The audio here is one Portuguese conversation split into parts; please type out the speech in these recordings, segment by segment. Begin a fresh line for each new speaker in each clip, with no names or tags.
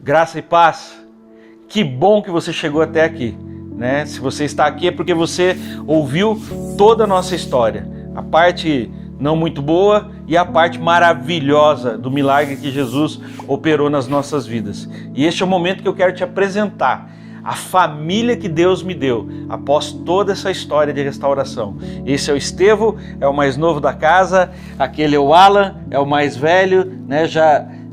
Graça e paz. Que bom que você chegou até aqui, né? Se você está aqui é porque você ouviu toda a nossa história, a parte não muito boa e a parte maravilhosa do milagre que Jesus operou nas nossas vidas. E este é o momento que eu quero te apresentar a família que Deus me deu após toda essa história de restauração. Esse é o Estevão, é o mais novo da casa, aquele é o Alan, é o mais velho, né?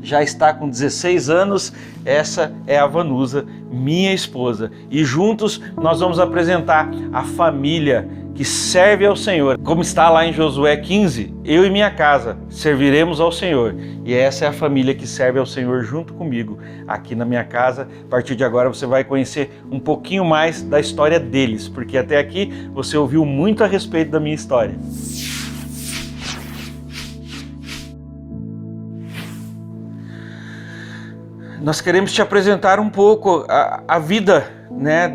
Já está com 16 anos, essa é a Vanusa, minha esposa. E juntos nós vamos apresentar a família que serve ao Senhor. Como está lá em Josué 15, eu e minha casa serviremos ao Senhor. E essa é a família que serve ao Senhor junto comigo aqui na minha casa. A partir de agora você vai conhecer um pouquinho mais da história deles, porque até aqui você ouviu muito a respeito da minha história. Nós queremos te apresentar um pouco a vida, né,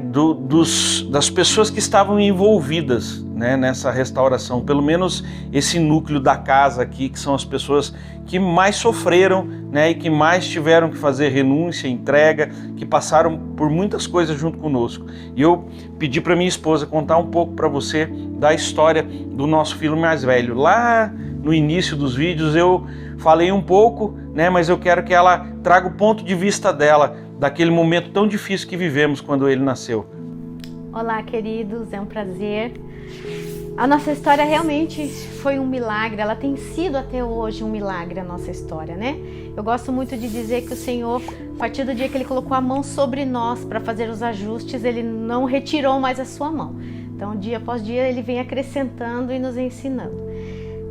das pessoas que estavam envolvidas, né, nessa restauração, pelo menos esse núcleo da casa aqui, que são as pessoas que mais sofreram, né, e que mais tiveram que fazer renúncia, entrega, que passaram por muitas coisas junto conosco. E eu pedi para minha esposa contar um pouco para você da história do nosso filho mais velho. Lá no início dos vídeos eu falei um pouco, né, mas eu quero que ela traga o ponto de vista dela, daquele momento tão difícil que vivemos quando ele nasceu.
Olá, queridos, é um prazer. A nossa história realmente foi um milagre, ela tem sido até hoje um milagre, a nossa história, né? Eu gosto muito de dizer que o Senhor, a partir do dia que Ele colocou a mão sobre nós para fazer os ajustes, Ele não retirou mais a sua mão. Então, dia após dia, Ele vem acrescentando e nos ensinando.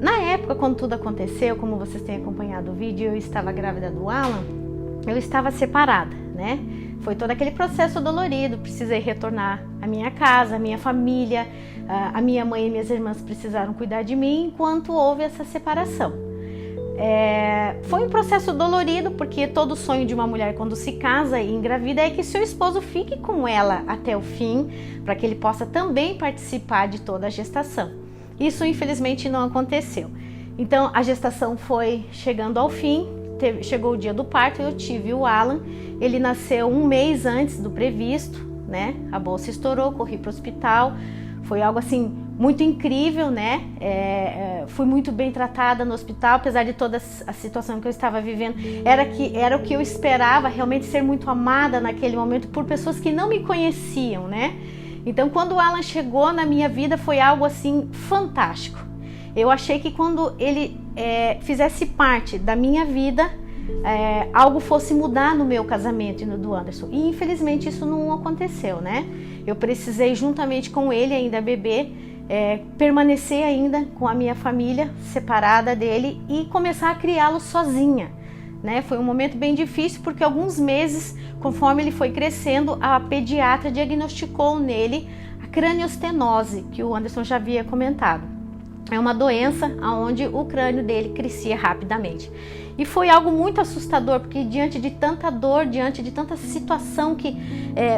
Na época, quando tudo aconteceu, como vocês têm acompanhado o vídeo, eu estava grávida do Alan, eu estava separada, né? Foi todo aquele processo dolorido, precisei retornar à minha casa, à minha família, a minha mãe e minhas irmãs precisaram cuidar de mim enquanto houve essa separação. Foi um processo dolorido, porque todo sonho de uma mulher quando se casa e engravida é que seu esposo fique com ela até o fim, para que ele possa também participar de toda a gestação. Isso infelizmente não aconteceu. Então a gestação foi chegando ao fim, chegou o dia do parto, eu tive o Alan, ele nasceu um mês antes do previsto, né? A bolsa estourou, corri para o hospital, foi algo assim muito incrível, né? Fui muito bem tratada no hospital, apesar de toda a situação que eu estava vivendo, era o que eu esperava, realmente ser muito amada naquele momento por pessoas que não me conheciam, né? Então quando o Alan chegou na minha vida foi algo assim fantástico. Eu achei que quando ele fizesse parte da minha vida, algo fosse mudar no meu casamento e no do Anderson. E infelizmente isso não aconteceu, né? Eu precisei, juntamente com ele, ainda bebê, permanecer ainda com a minha família, separada dele, e começar a criá-lo sozinha, né? Foi um momento bem difícil, porque alguns meses, conforme ele foi crescendo, a pediatra diagnosticou nele a craniostenose, que o Anderson já havia comentado. É uma doença onde o crânio dele crescia rapidamente. E foi algo muito assustador, porque diante de tanta dor, diante de tanta situação que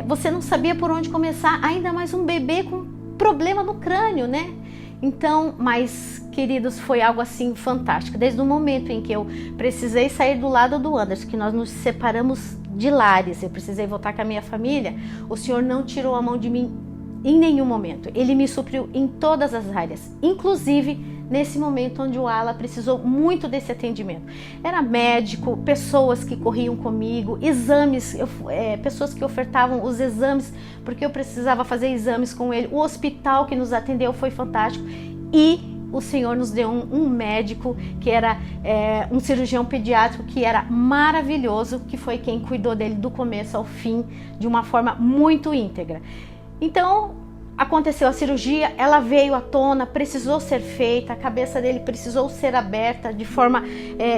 você não sabia por onde começar, ainda mais um bebê com problema no crânio, né? Então, mas, queridos, foi algo assim fantástico. Desde o momento em que eu precisei sair do lado do Anderson, que nós nos separamos de lares, eu precisei voltar com a minha família, o Senhor não tirou a mão de mim em nenhum momento. Ele me supriu em todas as áreas, inclusive nesse momento onde o Alan precisou muito desse atendimento. Era médico, pessoas que corriam comigo, exames, pessoas que ofertavam os exames, porque eu precisava fazer exames com ele. O hospital que nos atendeu foi fantástico e o Senhor nos deu um médico que era um cirurgião pediátrico que era maravilhoso, que foi quem cuidou dele do começo ao fim de uma forma muito íntegra. Então, aconteceu a cirurgia, ela veio à tona, precisou ser feita, a cabeça dele precisou ser aberta de forma,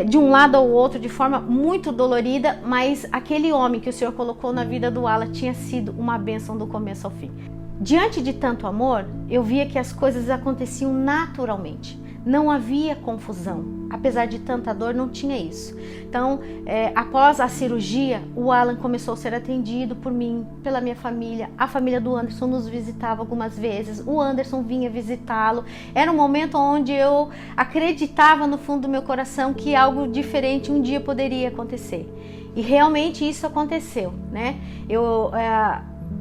de um lado ao outro, de forma muito dolorida, mas aquele homem que o Senhor colocou na vida do Alan tinha sido uma bênção do começo ao fim. Diante de tanto amor, eu via que as coisas aconteciam naturalmente. Não havia confusão, apesar de tanta dor, não tinha isso. Então, após a cirurgia, o Alan começou a ser atendido por mim, pela minha família. A família do Anderson nos visitava algumas vezes, o Anderson vinha visitá-lo. Era um momento onde eu acreditava no fundo do meu coração que algo diferente um dia poderia acontecer. E realmente isso aconteceu, né?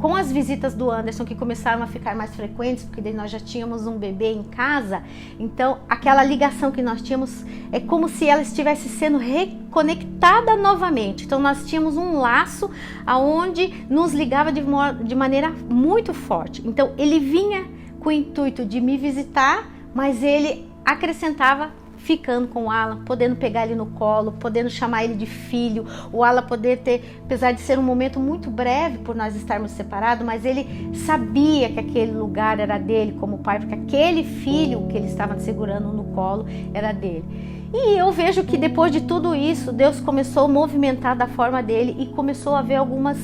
Com as visitas do Anderson, que começaram a ficar mais frequentes, porque daí nós já tínhamos um bebê em casa, então aquela ligação que nós tínhamos é como se ela estivesse sendo reconectada novamente. Então nós tínhamos um laço aonde nos ligava de maneira muito forte. Então ele vinha com o intuito de me visitar, mas ele acrescentava ficando com o Alan, podendo pegar ele no colo, podendo chamar ele de filho, o Alan poder ter, apesar de ser um momento muito breve por nós estarmos separados, mas ele sabia que aquele lugar era dele como pai, porque aquele filho que ele estava segurando no colo era dele. E eu vejo que depois de tudo isso, Deus começou a movimentar da forma dele e começou a haver algumas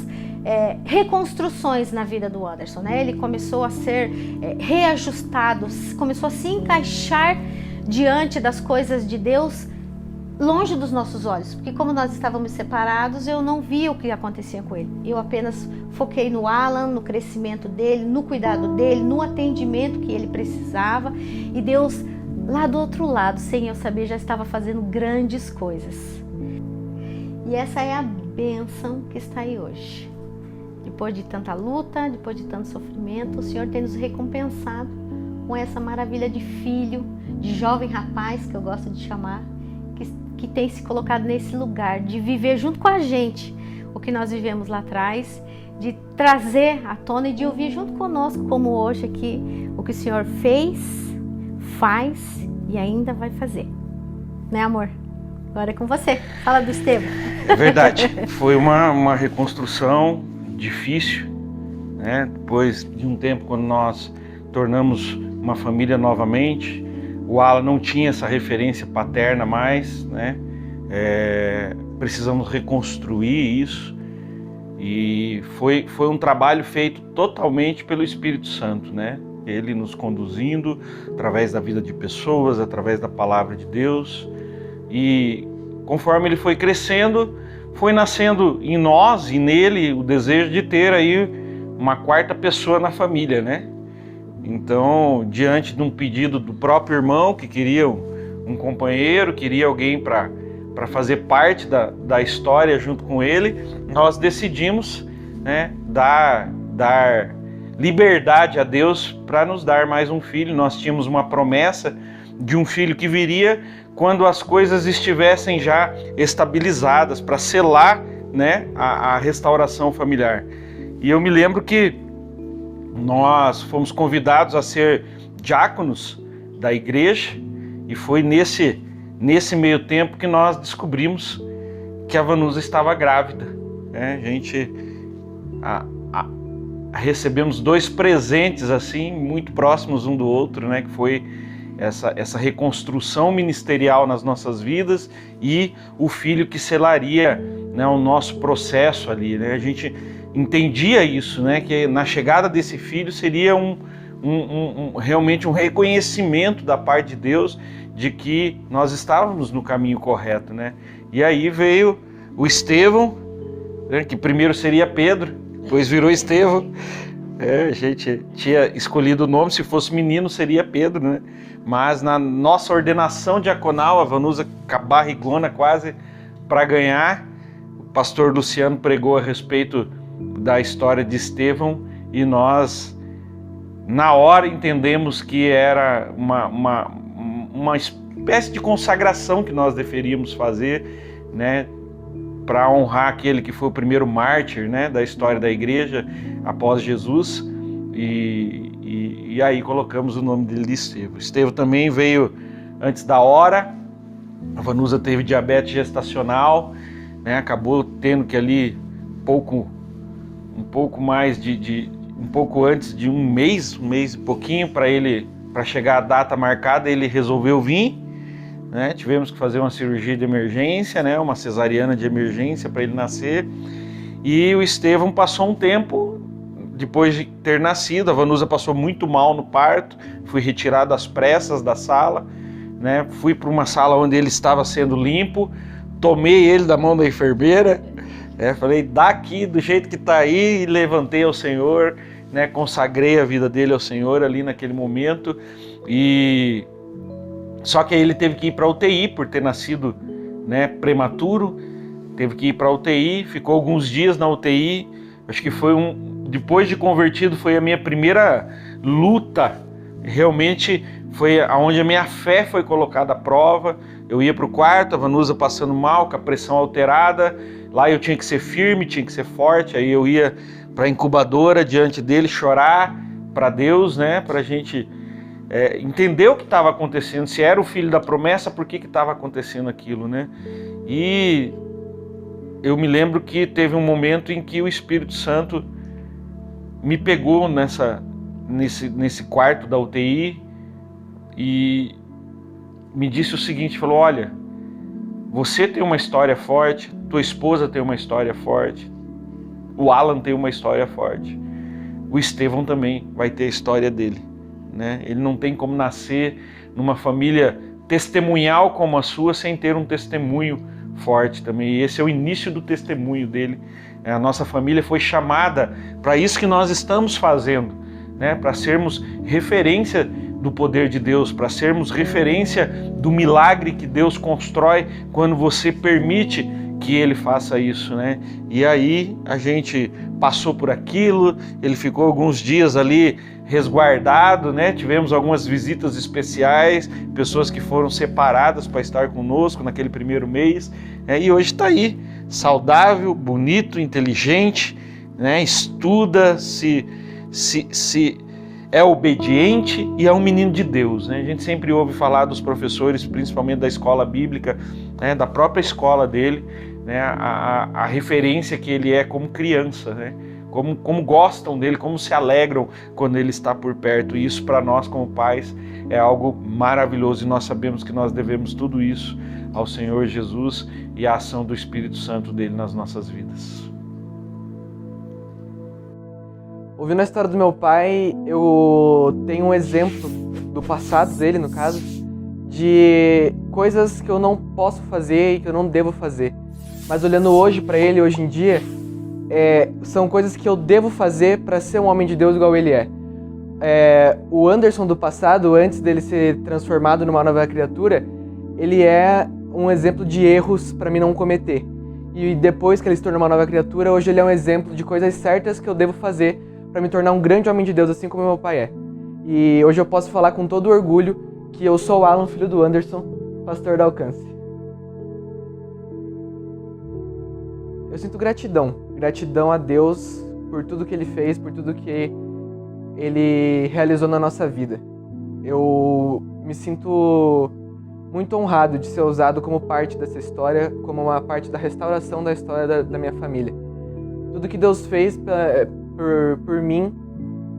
reconstruções na vida do Anderson, né? Ele começou a ser reajustado, começou a se encaixar diante das coisas de Deus, longe dos nossos olhos, porque como nós estávamos separados, eu não via o que acontecia com ele. Eu apenas foquei no Alan, no crescimento dele, no cuidado dele, no atendimento que ele precisava, e Deus, lá do outro lado, sem eu saber, já estava fazendo grandes coisas. E essa é a bênção que está aí hoje. Depois de tanta luta, depois de tanto sofrimento, o Senhor tem nos recompensado com essa maravilha de filho, de jovem rapaz, que eu gosto de chamar, que tem se colocado nesse lugar, de viver junto com a gente o que nós vivemos lá atrás, de trazer à tona e de ouvir junto conosco, como hoje aqui, o que o Senhor fez, faz e ainda vai fazer. Né, amor? Agora é com você. Fala do Estevão.
É verdade. Foi uma reconstrução difícil, né? Depois de um tempo, quando nós tornamos uma família novamente, o Alan não tinha essa referência paterna mais, né? Precisamos reconstruir isso, e foi um trabalho feito totalmente pelo Espírito Santo, né? Ele nos conduzindo através da vida de pessoas, através da palavra de Deus, e conforme ele foi crescendo, foi nascendo em nós e nele o desejo de ter aí uma quarta pessoa na família, né? Então, diante de um pedido do próprio irmão, que queria um companheiro, queria alguém para fazer parte da história junto com ele, nós decidimos, né, dar liberdade a Deus para nos dar mais um filho. Nós tínhamos uma promessa de um filho que viria quando as coisas estivessem já estabilizadas, para selar, né, a restauração familiar. E eu me lembro que nós fomos convidados a ser diáconos da igreja, e foi nesse meio tempo que nós descobrimos que a Vanusa estava grávida, né? A gente recebemos 2 presentes assim, muito próximos um do outro, né? Que foi essa reconstrução ministerial nas nossas vidas e o filho que selaria, né, o nosso processo ali, né? A gente entendia isso, né? Que na chegada desse filho seria realmente um reconhecimento da parte de Deus de que nós estávamos no caminho correto, né? E aí veio o Estevão, né, que primeiro seria Pedro, depois virou Estevão. A gente tinha escolhido o nome, se fosse menino seria Pedro, né? Mas na nossa ordenação diaconal, a Vanusa com a barrigona quase para ganhar, o pastor Luciano pregou a respeito da história de Estevão, e nós na hora entendemos que era uma espécie de consagração que nós deveríamos fazer, né, para honrar aquele que foi o primeiro mártir, né, da história da igreja após Jesus, e aí colocamos o nome dele de Estevão. Estevão também veio antes da hora. A Vanusa teve diabetes gestacional, né, acabou tendo que ali um pouco antes de um mês e pouquinho para chegar a data marcada, ele resolveu vir, né? Tivemos que fazer uma cirurgia de emergência, né? Uma cesariana de emergência para ele nascer. E o Estevão passou um tempo depois de ter nascido. A Vanusa passou muito mal no parto, fui retirado às pressas da sala, né? Fui para uma sala onde ele estava sendo limpo, tomei ele da mão da enfermeira, falei, daqui do jeito que está aí, e levantei ao Senhor, né? Consagrei a vida dele ao Senhor ali naquele momento. E só que aí ele teve que ir para UTI por ter nascido, né, prematuro, teve que ir para a UTI, ficou alguns dias na UTI. Acho que depois de convertido, foi a minha primeira luta. Realmente foi onde a minha fé foi colocada à prova. Eu ia para o quarto, a Vanusa passando mal, com a pressão alterada. Lá eu tinha que ser firme, tinha que ser forte. Aí eu ia para a incubadora diante dele chorar para Deus, né? Para a gente entender o que estava acontecendo. Se era o filho da promessa, por que estava acontecendo aquilo, né? E eu me lembro que teve um momento em que o Espírito Santo me pegou nesse quarto da UTI e me disse o seguinte, falou, olha, você tem uma história forte, tua esposa tem uma história forte, o Alan tem uma história forte, o Estevão também vai ter a história dele, né? Ele não tem como nascer numa família testemunhal como a sua sem ter um testemunho forte também, e esse é o início do testemunho dele. A nossa família foi chamada para isso que nós estamos fazendo, né? Para sermos referência do poder de Deus, para sermos referência do milagre que Deus constrói quando você permite que Ele faça isso, né? E aí a gente passou por aquilo, ele ficou alguns dias ali resguardado, né? Tivemos algumas visitas especiais, pessoas que foram separadas para estar conosco naquele primeiro mês, e hoje está aí, saudável, bonito, inteligente, né? Estuda, se é obediente e é um menino de Deus, né? A gente sempre ouve falar dos professores, principalmente da escola bíblica, né? Da própria escola dele, né? A referência que ele é como criança, né? Como gostam dele, como se alegram quando ele está por perto. E isso para nós como pais é algo maravilhoso e nós sabemos que nós devemos tudo isso ao Senhor Jesus e à ação do Espírito Santo dele nas nossas vidas.
Ouvindo a história do meu pai, eu tenho um exemplo do passado dele, no caso, de coisas que eu não posso fazer e que eu não devo fazer. Mas olhando hoje para ele, hoje em dia, são coisas que eu devo fazer para ser um homem de Deus igual ele é. O Anderson do passado, antes dele ser transformado numa nova criatura, ele é um exemplo de erros para mim não cometer. E depois que ele se tornou uma nova criatura, hoje ele é um exemplo de coisas certas que eu devo fazer para me tornar um grande homem de Deus, assim como meu pai é. E hoje eu posso falar com todo orgulho que eu sou o Alan, filho do Anderson, pastor da Alcance. Eu sinto gratidão a Deus por tudo que Ele fez, por tudo que Ele realizou na nossa vida. Eu me sinto muito honrado de ser usado como parte dessa história, como uma parte da restauração da história da minha família. Tudo que Deus fez por mim,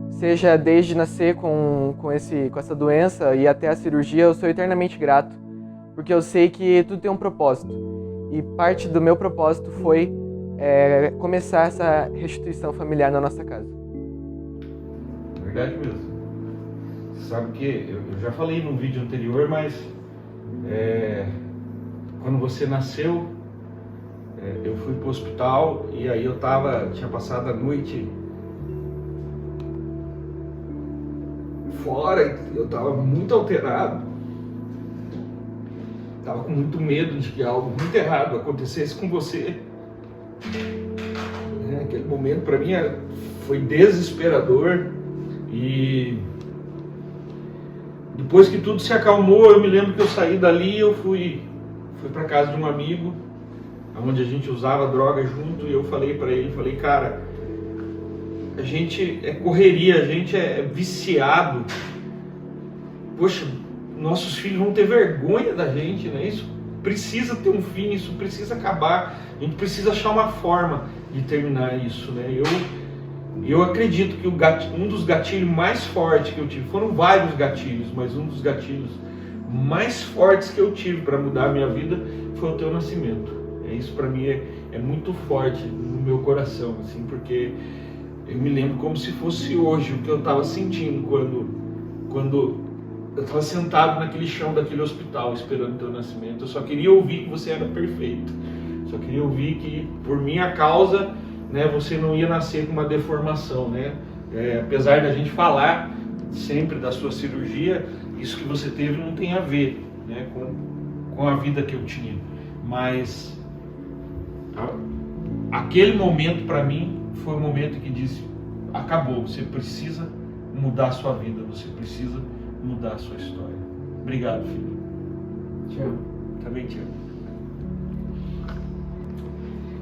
seja desde nascer com essa doença e até a cirurgia, eu sou eternamente grato, porque eu sei que tudo tem um propósito. E parte do meu propósito foi começar essa restituição familiar na nossa casa.
Verdade mesmo. Você sabe que eu já falei num vídeo anterior, mas quando você nasceu, eu fui pro hospital e aí eu tinha passado a noite fora, eu estava muito alterado, estava com muito medo de que algo muito errado acontecesse com você. Aquele momento para mim foi desesperador e depois que tudo se acalmou, eu me lembro que eu saí dali, eu fui para casa de um amigo, onde a gente usava droga junto, e eu falei para ele, cara, a gente é correria, a gente é viciado, poxa, nossos filhos vão ter vergonha da gente, né? Isso precisa ter um fim, isso precisa acabar, a gente precisa achar uma forma de terminar isso, né? Eu acredito que um dos gatilhos mais fortes que eu tive, foram vários gatilhos, mas um dos gatilhos mais fortes que eu tive para mudar a minha vida foi o teu nascimento. Isso para mim é muito forte no meu coração, assim, porque eu me lembro como se fosse hoje o que eu estava sentindo quando eu estava sentado naquele chão daquele hospital esperando o teu nascimento. Eu só queria ouvir que você era perfeito, só queria ouvir que por minha causa, né, você não ia nascer com uma deformação, né? Apesar da gente falar sempre da sua cirurgia, isso que você teve não tem a ver, né, com a vida que eu tinha, mas Aquele momento para mim foi o momento que disse: acabou, você precisa mudar a sua vida, você precisa mudar a sua história. Obrigado, filho.
Te amo.
Também te amo.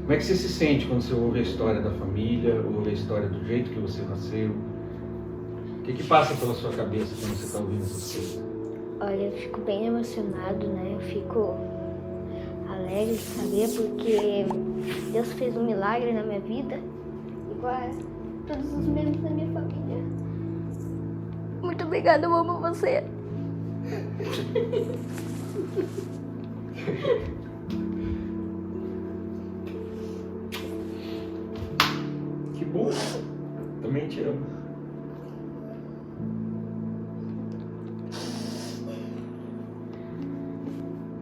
Como é que você se sente quando você ouve a história da família, ouve a história do jeito que você nasceu? O que passa pela sua cabeça quando você está ouvindo essas coisas?
Olha, eu fico bem emocionado, né? Eu fico alegre de saber porque Deus fez um milagre na minha vida, igual a todos os membros da minha família. Muito obrigada, eu amo você.
Que bom. Também te amo.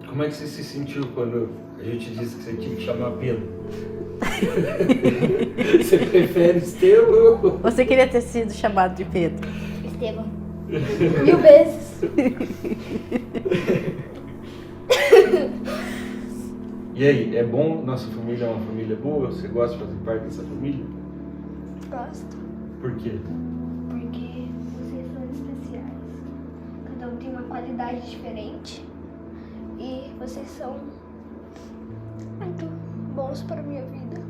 Como é que você se sentiu quando a gente disse que você tinha que chamar Pedro? Você prefere Estevão?
Você queria ter sido chamado de Pedro?
Estevão. 1000 vezes.
E aí, é bom? Nossa família é uma família boa? Você gosta de fazer parte dessa família?
Gosto.
Por quê?
Porque vocês são especiais. Cada um tem uma qualidade diferente. E vocês são muito bons para a minha vida.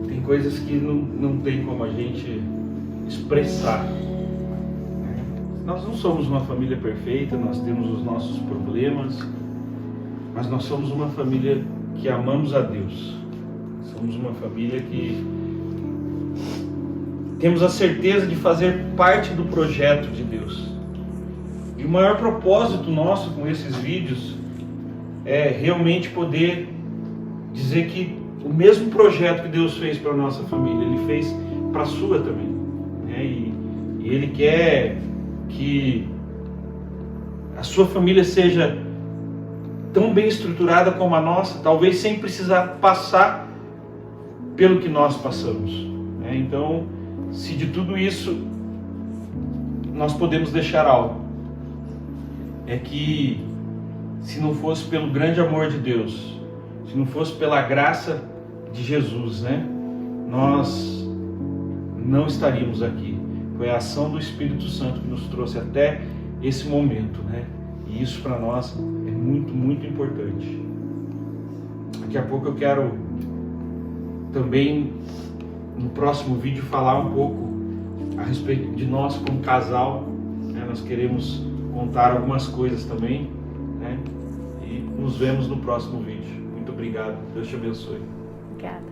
Tem coisas que não tem como a gente expressar. Nós não somos uma família perfeita, nós temos os nossos problemas, mas nós somos uma família que amamos a Deus. Somos uma família que temos a certeza de fazer parte do projeto de Deus. E o maior propósito nosso com esses vídeos é realmente poder dizer que o mesmo projeto que Deus fez para a nossa família, Ele fez para a sua também. Né? E Ele quer que a sua família seja tão bem estruturada como a nossa, talvez sem precisar passar pelo que nós passamos. Né? Então, se de tudo isso nós podemos deixar algo, é que se não fosse pelo grande amor de Deus, se não fosse pela graça de Jesus, né, nós não estaríamos aqui. Foi a ação do Espírito Santo que nos trouxe até esse momento, né? E isso para nós é muito, muito importante. Daqui a pouco eu quero também, no próximo vídeo, falar um pouco a respeito de nós como casal. Né? Nós queremos contar algumas coisas também, né? E nos vemos no próximo vídeo. Muito obrigado. Deus te abençoe.
Obrigada.